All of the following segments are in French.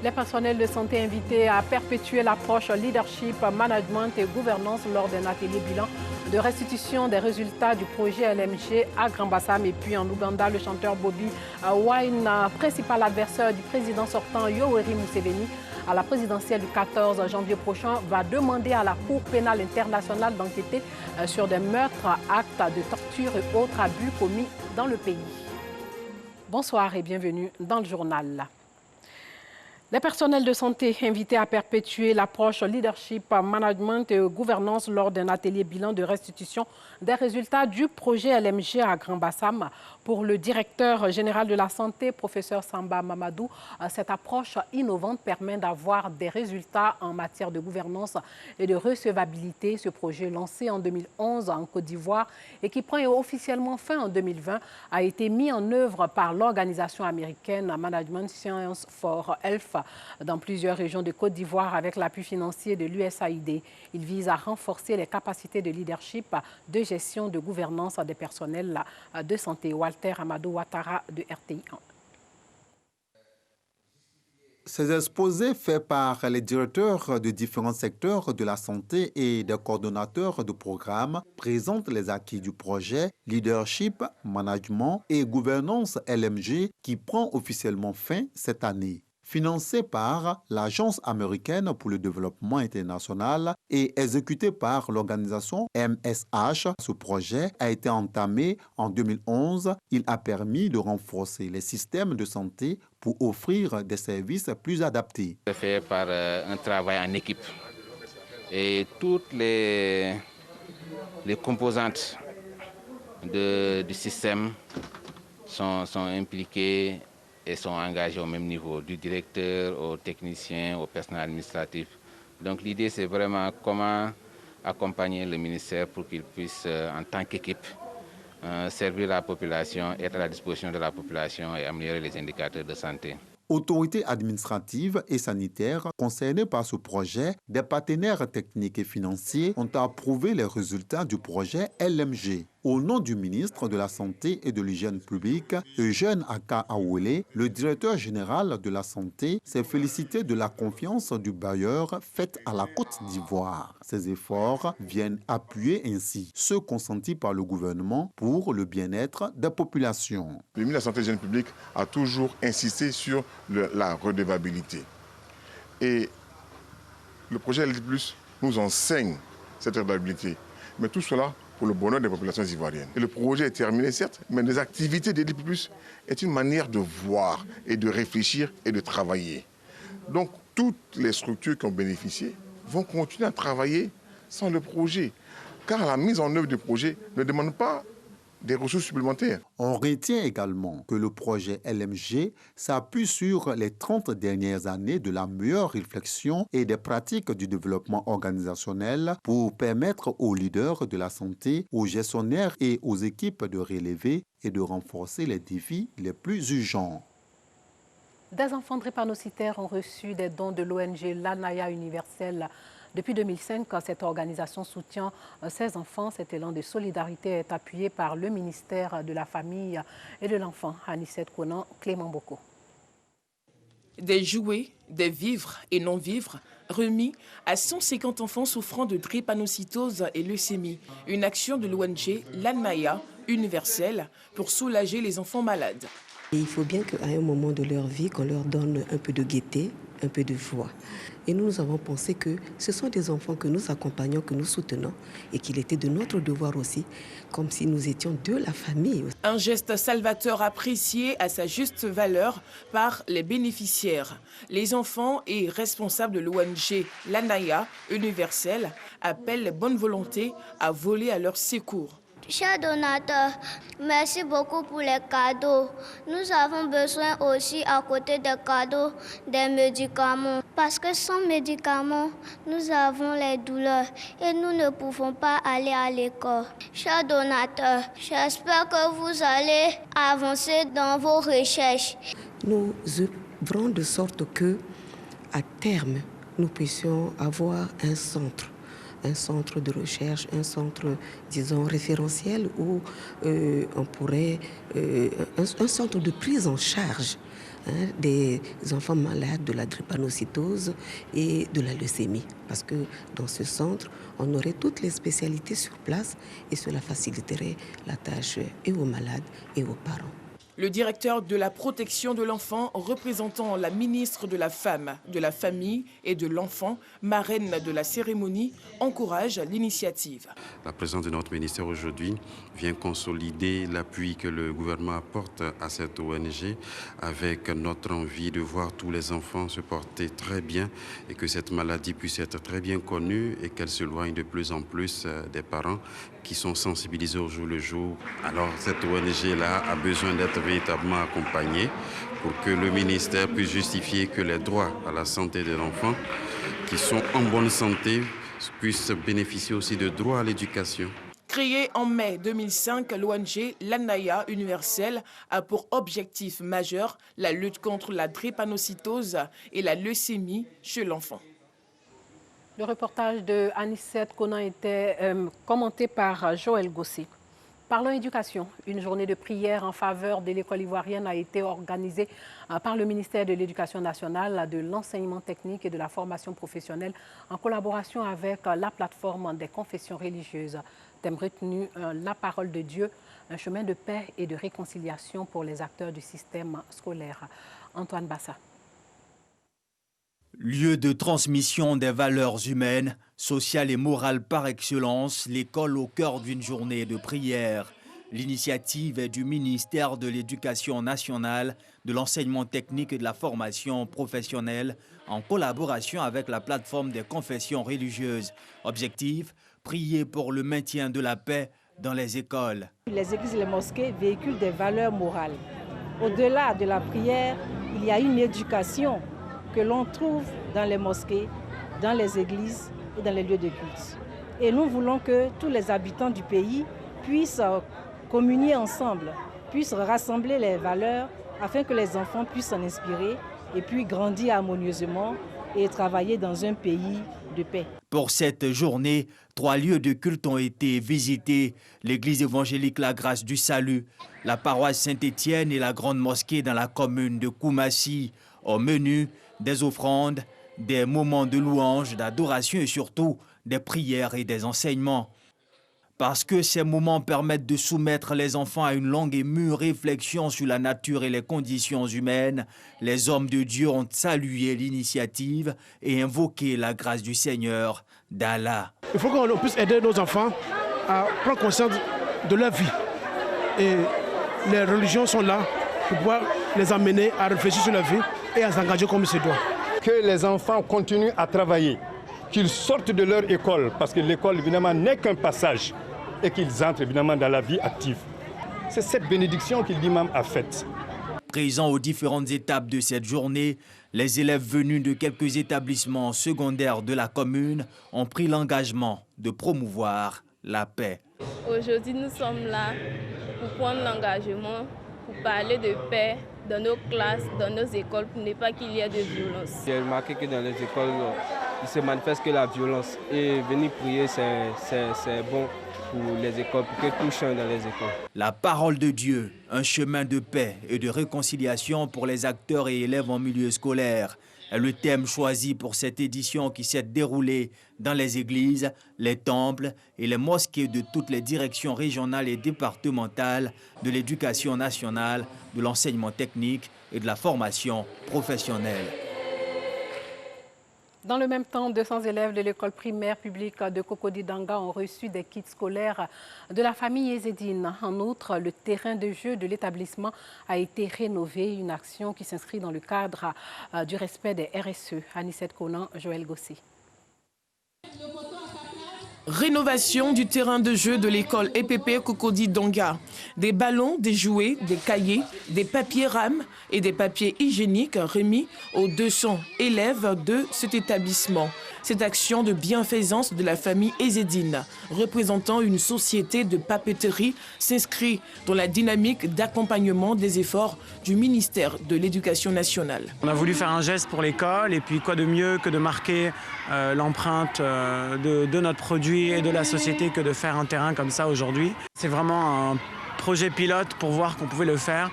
Les personnels de santé invités à perpétuer l'approche leadership, management et gouvernance lors d'un atelier bilan de restitution des résultats du projet LMG à Grand Bassam. Et puis en Ouganda, le chanteur Bobby Wine, principal adversaire du président sortant Yoweri Museveni à la présidentielle du 14 janvier prochain, va demander à la Cour pénale internationale d'enquêter sur des meurtres, actes de torture et autres abus commis dans le pays. Bonsoir et bienvenue dans le journal. Les personnels de santé invités à perpétuer l'approche leadership, management et gouvernance lors d'un atelier bilan de restitution des résultats du projet LMG à Grand Bassam. Pour le directeur général de la santé, professeur Samba Mamadou, cette approche innovante permet d'avoir des résultats en matière de gouvernance et de recevabilité. Ce projet lancé en 2011 en Côte d'Ivoire et qui prend officiellement fin en 2020 a été mis en œuvre par l'organisation américaine Management Science for Health dans plusieurs régions de Côte d'Ivoire avec l'appui financier de l'USAID. Il vise à renforcer les capacités de leadership, de gestion, de gouvernance des personnels de santé. Walter Amadou Ouattara de RTI 1. Ces exposés faits par les directeurs de différents secteurs de la santé et des coordonnateurs de programmes présentent les acquis du projet Leadership, Management et Gouvernance LMG qui prend officiellement fin cette année. Financé par l'Agence américaine pour le développement international et exécuté par l'organisation MSH, ce projet a été entamé en 2011. Il a permis de renforcer les systèmes de santé pour offrir des services plus adaptés. C'est fait par un travail en équipe et toutes les composantes du système sont impliquées et sont engagés au même niveau, du directeur au technicien, au personnel administratif. Donc l'idée, c'est vraiment comment accompagner le ministère pour qu'il puisse, en tant qu'équipe, servir la population, être à la disposition de la population et améliorer les indicateurs de santé. Autorités administratives et sanitaires concernées par ce projet, des partenaires techniques et financiers ont approuvé les résultats du projet LMG. Au nom du ministre de la Santé et de l'Hygiène publique, Eugène Aka Awele, le directeur général de la Santé s'est félicité de la confiance du bailleur faite à la Côte d'Ivoire. Ces efforts viennent appuyer ainsi ceux consentis par le gouvernement pour le bien-être des populations. Le ministre de la Santé et de l'Hygiène publique a toujours insisté sur la redevabilité. Et le projet LD+, nous enseigne cette redevabilité. Mais tout cela pour le bonheur des populations ivoiriennes. Et le projet est terminé, certes, mais les activités d'LD+, est une manière de voir et de réfléchir et de travailler. Donc, toutes les structures qui ont bénéficié vont continuer à travailler sans le projet. Car la mise en œuvre du projet ne demande pas des ressources supplémentaires. On retient également que le projet LMG s'appuie sur les 30 dernières années de la meilleure réflexion et des pratiques du développement organisationnel pour permettre aux leaders de la santé, aux gestionnaires et aux équipes de relever et de renforcer les défis les plus urgents. Des enfants drépanocytaires ont reçu des dons de l'ONG Lanaya Universelle. Depuis 2005, cette organisation soutient ces enfants. Cet élan de solidarité est appuyé par le ministère de la Famille et de l'Enfant. Anicette Conan, Clément Boko. Des jouets, des vivres et non-vivres remis à 150 enfants souffrant de drépanocytose et leucémie. Une action de l'ONG Lanaya Universelle pour soulager les enfants malades. Et il faut bien qu'à un moment de leur vie, qu'on leur donne un peu de gaieté, un peu de joie. Et nous avons pensé que ce sont des enfants que nous accompagnons, que nous soutenons et qu'il était de notre devoir aussi, comme si nous étions de la famille. Un geste salvateur apprécié à sa juste valeur par les bénéficiaires. Les enfants et responsables de l'ONG Lanaya Universelle appellent les bonnes volontés à voler à leur secours. Chers donateurs, merci beaucoup pour les cadeaux. Nous avons besoin aussi, à côté des cadeaux, des médicaments. Parce que sans médicaments, nous avons les douleurs et nous ne pouvons pas aller à l'école. Chers donateurs, j'espère que vous allez avancer dans vos recherches. Nous œuvrons de sorte que, à terme, nous puissions avoir un centre un centre de recherche, un centre, disons, référentiel où on pourrait, un centre de prise en charge des enfants malades de la drépanocytose et de la leucémie. Parce que dans ce centre, on aurait toutes les spécialités sur place et cela faciliterait la tâche et aux malades et aux parents. Le directeur de la protection de l'enfant, représentant la ministre de la Femme, de la Famille et de l'Enfant, marraine de la cérémonie, encourage l'initiative. La présence de notre ministère aujourd'hui vient consolider l'appui que le gouvernement apporte à cette ONG avec notre envie de voir tous les enfants se porter très bien et que cette maladie puisse être très bien connue et qu'elle s'éloigne de plus en plus des parents qui sont sensibilisés au jour le jour. Alors cette ONG-là a besoin d'être véritablement accompagnée pour que le ministère puisse justifier que les droits à la santé de l'enfant qui sont en bonne santé puissent bénéficier aussi de droits à l'éducation. Créée en mai 2005, l'ONG L'Anaya Universelle a pour objectif majeur la lutte contre la drépanocytose et la leucémie chez l'enfant. Le reportage de Anicette Conan était commenté par Joël Gossé. Parlons éducation. Une journée de prière en faveur de l'école ivoirienne a été organisée par le ministère de l'Éducation nationale, de l'enseignement technique et de la formation professionnelle en collaboration avec la plateforme des confessions religieuses. Thème retenu, la parole de Dieu, un chemin de paix et de réconciliation pour les acteurs du système scolaire. Antoine Bassa. Lieu de transmission des valeurs humaines, sociales et morales par excellence, l'école au cœur d'une journée de prière. L'initiative est du ministère de l'Éducation nationale, de l'enseignement technique et de la formation professionnelle, en collaboration avec la plateforme des confessions religieuses. Objectif, prier pour le maintien de la paix dans les écoles. Les églises et les mosquées véhiculent des valeurs morales. Au-delà de la prière, il y a une éducation que l'on trouve dans les mosquées, dans les églises et dans les lieux de culte. Et nous voulons que tous les habitants du pays puissent communier ensemble, puissent rassembler les valeurs afin que les enfants puissent s'en inspirer et puis grandir harmonieusement et travailler dans un pays de paix. Pour cette journée, 3 lieux de culte ont été visités. L'église évangélique La Grâce du Salut, la paroisse Saint-Étienne et la grande mosquée dans la commune de Koumassi. Au menu, des offrandes, des moments de louange, d'adoration et surtout des prières et des enseignements. Parce que ces moments permettent de soumettre les enfants à une longue et mûre réflexion sur la nature et les conditions humaines, les hommes de Dieu ont salué l'initiative et invoqué la grâce du Seigneur, d'Allah. Il faut qu'on puisse aider nos enfants à prendre conscience de leur vie. Et les religions sont là pour pouvoir les amener à réfléchir sur leur vie et à s'engager comme il se doit. Que les enfants continuent à travailler, qu'ils sortent de leur école, parce que l'école évidemment n'est qu'un passage, et qu'ils entrent évidemment dans la vie active. C'est cette bénédiction que l'imam a faite. Présents aux différentes étapes de cette journée, les élèves venus de quelques établissements secondaires de la commune ont pris l'engagement de promouvoir la paix. Aujourd'hui, nous sommes là pour prendre l'engagement, pour parler de paix dans nos classes, dans nos écoles, pour ne pas qu'il y ait de violence. J'ai remarqué que dans les écoles, il se manifeste que la violence. Et venir prier, c'est bon pour les écoles, pour que tout change dans les écoles. La parole de Dieu, un chemin de paix et de réconciliation pour les acteurs et élèves en milieu scolaire, est le thème choisi pour cette édition qui s'est déroulée dans les églises, les temples et les mosquées de toutes les directions régionales et départementales de l'éducation nationale, de l'enseignement technique et de la formation professionnelle. Dans le même temps, 200 élèves de l'école primaire publique de Cocody-Danga ont reçu des kits scolaires de la famille Ezedine. En outre, le terrain de jeu de l'établissement a été rénové, une action qui s'inscrit dans le cadre du respect des RSE. Anicette Conan, Joël Gossé. Rénovation du terrain de jeu de l'école EPP Cocody Donga. Des ballons, des jouets, des cahiers, des papiers rames et des papiers hygiéniques remis aux 200 élèves de cet établissement. Cette action de bienfaisance de la famille Ezedine, représentant une société de papeterie, s'inscrit dans la dynamique d'accompagnement des efforts du ministère de l'Éducation nationale. On a voulu faire un geste pour l'école et puis quoi de mieux que de marquer l'empreinte de notre produit et de la société que de faire un terrain comme ça aujourd'hui. C'est vraiment un projet pilote pour voir qu'on pouvait le faire.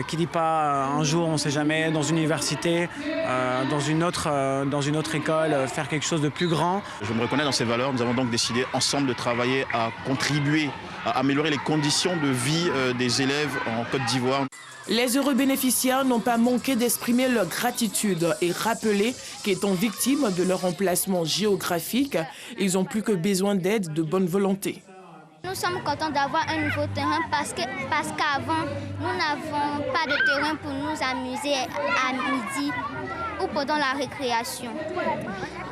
Qui dit pas un jour, on ne sait jamais, dans une université, dans une autre école, faire quelque chose de plus grand. Je me reconnais dans ces valeurs. Nous avons donc décidé ensemble de travailler à contribuer à améliorer les conditions de vie des élèves en Côte d'Ivoire. Les heureux bénéficiaires n'ont pas manqué d'exprimer leur gratitude et rappeler qu'étant victimes de leur emplacement géographique, ils n'ont plus que besoin d'aide de bonne volonté. Nous sommes contents d'avoir un nouveau terrain parce qu'avant, nous n'avons pas de terrain pour nous amuser à midi ou pendant la récréation.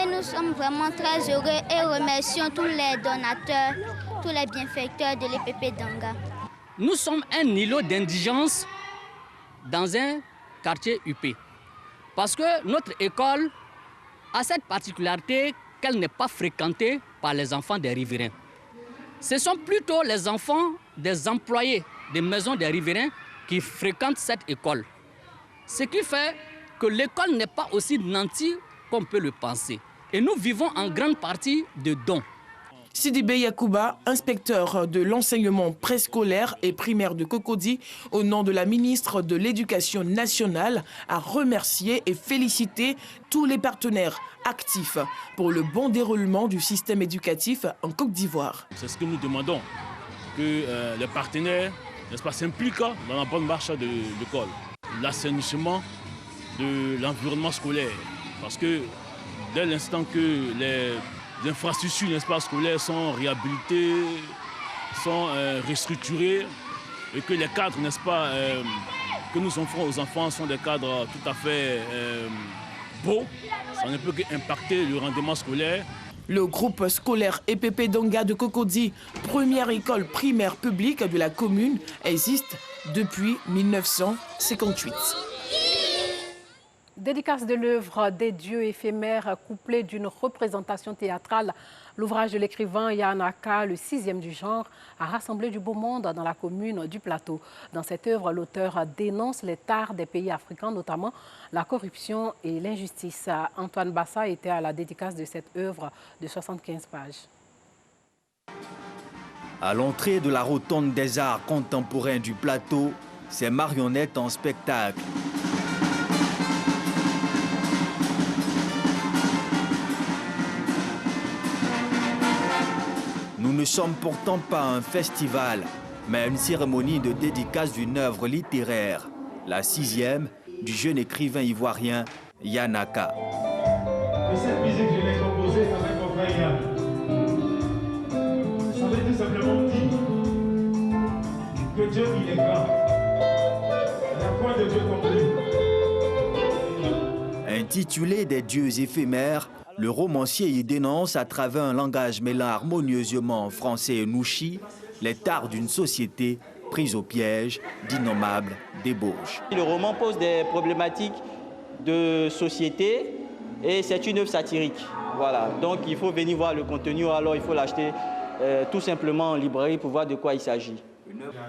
Et nous sommes vraiment très heureux et remercions tous les donateurs, tous les bienfaiteurs de l'EPP Donga. Nous sommes un îlot d'indigence dans un quartier UP. Parce que notre école a cette particularité qu'elle n'est pas fréquentée par les enfants des riverains. Ce sont plutôt les enfants des employés des maisons des riverains qui fréquentent cette école. Ce qui fait que l'école n'est pas aussi nantie qu'on peut le penser. Et nous vivons en grande partie de dons. Sidibé Yakouba, inspecteur de l'enseignement préscolaire et primaire de Cocody, au nom de la ministre de l'Éducation nationale, a remercié et félicité tous les partenaires actifs pour le bon déroulement du système éducatif en Côte d'Ivoire. C'est ce que nous demandons, que les partenaires, n'est-ce pas, s'impliquent dans la bonne marche de l'école. L'assainissement de l'environnement scolaire, parce que dès l'instant que les infrastructures, n'est-ce pas, scolaires sont réhabilitées, sont restructurées et que les cadres, n'est-ce pas, que nous offrons aux enfants sont des cadres tout à fait beaux, ça ne peut qu'impacter le rendement scolaire. Le groupe scolaire EPP Donga de Cocody, première école primaire publique de la commune, existe depuis 1958. Dédicace de l'œuvre des dieux éphémères couplée d'une représentation théâtrale. L'ouvrage de l'écrivain Yanaka, le 6e du genre, a rassemblé du beau monde dans la commune du Plateau. Dans cette œuvre, l'auteur dénonce les tares des pays africains, notamment la corruption et l'injustice. Antoine Bassa était à la dédicace de cette œuvre de 75 pages. À l'entrée de la rotonde des arts contemporains du Plateau, ces marionnettes en spectacle. Nous ne sommes pourtant pas un festival, mais une cérémonie de dédicace d'une œuvre littéraire, la 6e du jeune écrivain ivoirien Yanaka. Et cette musique, je l'ai composée avec mon frère Yann. Ça veut tout simplement dire que Dieu, il est grand. Il n'y a point de Dieu comme lui. Intitulé Des dieux éphémères, le romancier y dénonce à travers un langage mêlant harmonieusement français et nouchi les tares d'une société prise au piège d'innommables débauches. Le roman pose des problématiques de société et c'est une œuvre satirique. Voilà. Donc il faut venir voir le contenu, alors il faut l'acheter tout simplement en librairie pour voir de quoi il s'agit.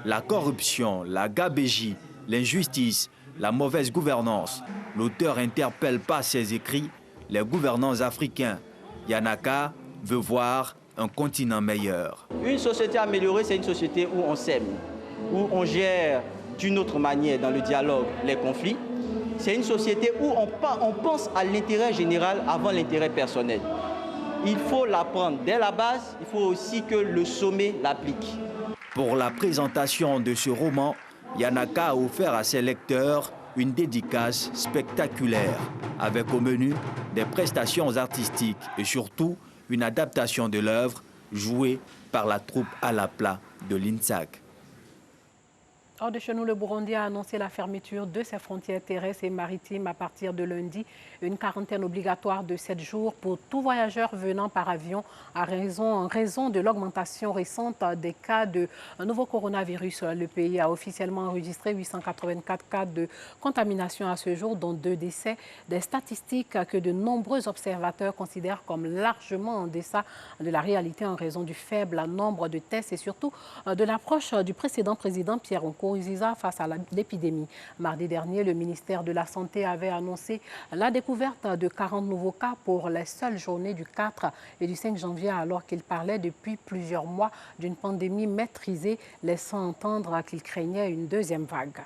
La corruption, la gabégie, l'injustice, la mauvaise gouvernance. L'auteur interpelle par ses écrits les gouvernants africains. Yanaka veut voir un continent meilleur. Une société améliorée, c'est une société où on s'aime, où on gère d'une autre manière dans le dialogue les conflits. C'est une société où on pense à l'intérêt général avant l'intérêt personnel. Il faut l'apprendre dès la base, il faut aussi que le sommet l'applique. Pour la présentation de ce roman, Yanaka a offert à ses lecteurs une dédicace spectaculaire, avec au menu des prestations artistiques et surtout une adaptation de l'œuvre jouée par la troupe à la plat de l'INSAC. Hors de chez nous, le Burundi a annoncé la fermeture de ses frontières terrestres et maritimes à partir de lundi. Une quarantaine obligatoire de 7 jours pour tout voyageur venant par avion en raison de l'augmentation récente des cas de nouveau coronavirus. Le pays a officiellement enregistré 884 cas de contamination à ce jour, dont 2 décès. Des statistiques que de nombreux observateurs considèrent comme largement en deçà de la réalité en raison du faible nombre de tests et surtout de l'approche du précédent président Pierre Nkurunziza face à l'épidémie. Mardi dernier, le ministère de la Santé avait annoncé la découverte de 40 nouveaux cas pour les seules journées du 4 et du 5 janvier, alors qu'il parlait depuis plusieurs mois d'une pandémie maîtrisée, laissant entendre qu'il craignait une deuxième vague.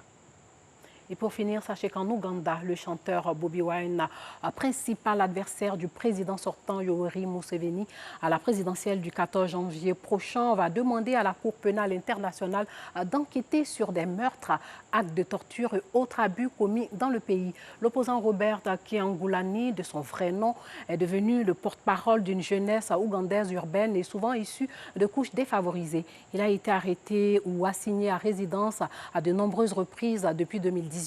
Et pour finir, sachez qu'en Ouganda, le chanteur Bobi Wine, principal adversaire du président sortant Yoweri Museveni à la présidentielle du 14 janvier prochain, va demander à la Cour pénale internationale d'enquêter sur des meurtres, actes de torture et autres abus commis dans le pays. L'opposant Robert Kyagulanyi, de son vrai nom, est devenu le porte-parole d'une jeunesse ougandaise urbaine et souvent issue de couches défavorisées. Il a été arrêté ou assigné à résidence à de nombreuses reprises depuis 2010.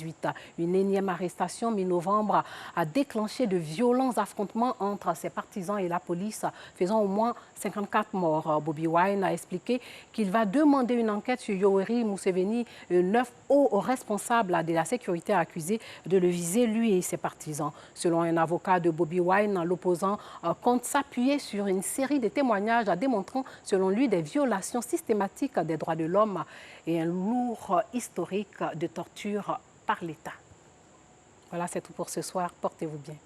Une énième arrestation mi-novembre a déclenché de violents affrontements entre ses partisans et la police, faisant au moins 54 morts. Bobi Wine a expliqué qu'il va demander une enquête sur Yoweri Museveni, 9 hauts responsables de la sécurité accusés de le viser, lui et ses partisans. Selon un avocat de Bobi Wine, l'opposant compte s'appuyer sur une série de témoignages démontrant, selon lui, des violations systématiques des droits de l'homme et un lourd historique de torture par l'État. Voilà, c'est tout pour ce soir. Portez-vous bien.